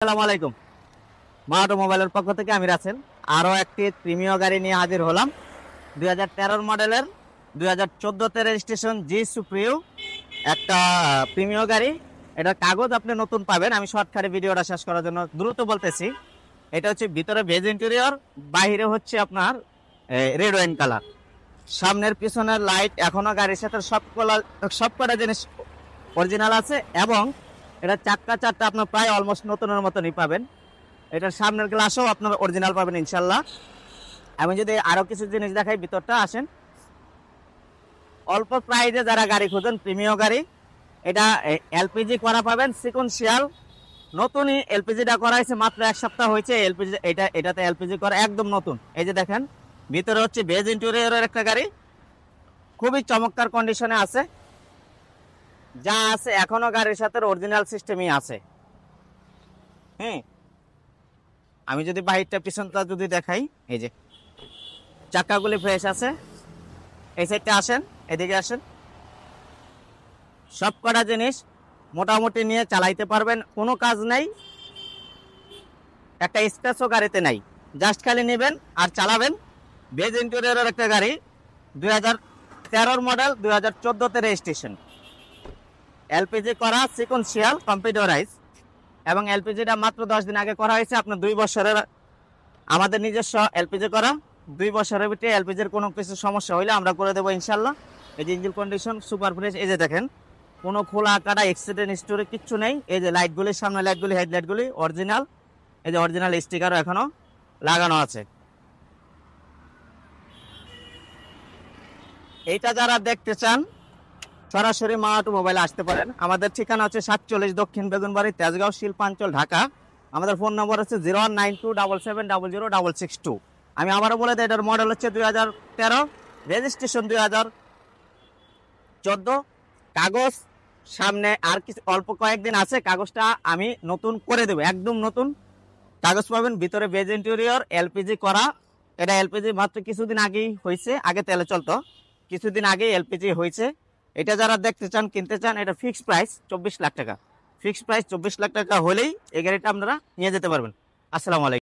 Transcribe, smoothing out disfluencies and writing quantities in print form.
আসসালামু আলাইকুম। মা অটোমোবাইলের পক্ষ থেকে আমি রাসেল আরও একটি প্রিমিয় গাড়ি নিয়ে হাজির হলাম। 2013 মডেলের 2014 রেজিস্ট্রেশন জি সুপ্রিও একটা প্রিমিয় গাড়ি। এটার কাগজ আপনি নতুন পাবেন। আমি শর্টকাটে ভিডিওটা শেষ করার জন্য দ্রুত বলতেছি। এটা হচ্ছে ভিতরে বেজ ইন্টেরিয়র, বাইরে হচ্ছে আপনার রেড ওয়াইন কালার। সামনের পিছনের লাইট এখনো গাড়ির সাথে সবকটা জিনিস অরিজিনাল আছে এবং এটা চারটা আপনার প্রায় অলমোস্ট নতুনের মতনই পাবেন। এটার সামনের গ্লাসও আপনার অরিজিনাল পাবেন ইনশাল্লাহ। আমি যদি আরো কিছু জিনিস দেখাই, ভিতরটা আসেন। অল্প প্রাইজে যারা গাড়ি খুঁজেন প্রিমিয় গাড়ি, এটা এলপিজি করা পাবেন সিকোয়েন্সিয়াল। নতুনই এলপিজিটা করা হয়েছে, মাত্র 1 সপ্তাহ হয়েছে এলপিজি। এটাতে এলপিজি করা একদম নতুন। এই যে দেখেন, ভিতরে হচ্ছে বেজ ইন্টেরিয়রের একটা গাড়ি, খুবই চমৎকার কন্ডিশনে আছে। যা আছে এখনো গাড়ির সাথে অরিজিনাল সিস্টেমই আছে। হ্যাঁ, আমি যদি বাহিরটা পিছনটা যদি দেখাই, এই যে চাকাগুলি ফ্রেশ আছে। এই সাইডটা আসেন, এদিকে আসেন। সব কটা জিনিস মোটামুটি নিয়ে চালাইতে পারবেন, কোনো কাজ নাই, একটা স্পেসও গাড়িতে নাই। জাস্ট খালি নেবেন আর চালাবেন। বেজ ইন্টেরিয়রের একটা গাড়ি, 2013 মডেল, 2014 রেজিস্ট্রেশন, এলপিজি করা, সিকোয়েন্সিয়াল, কম্পিউটারাইজ এবং এলপিজিটা মাত্র 10 দিন আগে করা হয়েছে। আপনার 2 বছরের আমাদের নিজস্ব এলপিজি করা। 2 বছরের ভিতরে এলপিজির কোনো কিছু সমস্যা হইলে আমরা করে দেবো ইনশাল্লাহ। এই যে ইঞ্জিন কন্ডিশন সুপার ফ্রেশ। এই যে দেখেন, কোনো খোলা কাটা অ্যাক্সিডেন্ট হিস্টোরি কিচ্ছু নেই। এই যে লাইটগুলি, সামনে লাইটগুলি, হেডলাইটগুলি অরিজিনাল। এই যে অরিজিনাল স্টিকারও এখনো লাগানো আছে। এইটা যারা দেখতে চান সরাসরি মা অটোমোবাইলে আসতে পারেন। আমাদের ঠিকানা হচ্ছে 47 দক্ষিণ বেগুনবাড়ি, তেজগাঁও, শিল্পাঞ্চল, ঢাকা। আমাদের ফোন নম্বর হচ্ছে 019277000662। আমি আবারও বলে দিই, এটার মডেল হচ্ছে 2013, রেজিস্ট্রেশন 2014। কাগজ সামনে আর কিছু অল্প কয়েকদিন আছে, কাগজটা আমি নতুন করে দেবো, একদম নতুন কাগজ পাবেন। ভিতরে বেজ ইন্টেরিয়র, এলপিজি করা। এটা এলপিজি মাত্র কিছুদিন আগেই হয়েছে, আগে তেলে চলতো, কিছুদিন আগেই এলপিজি হয়েছে। এটা যারা দেখতে চান, কিনতে চান, এটা ফিক্সড প্রাইস 24 লাখ টাকা। ফিক্সড প্রাইস 24 লাখ টাকা হলেই এই গাড়িটা আপনারা নিয়ে যেতে পারবেন। আসসালামু আলাইকুম।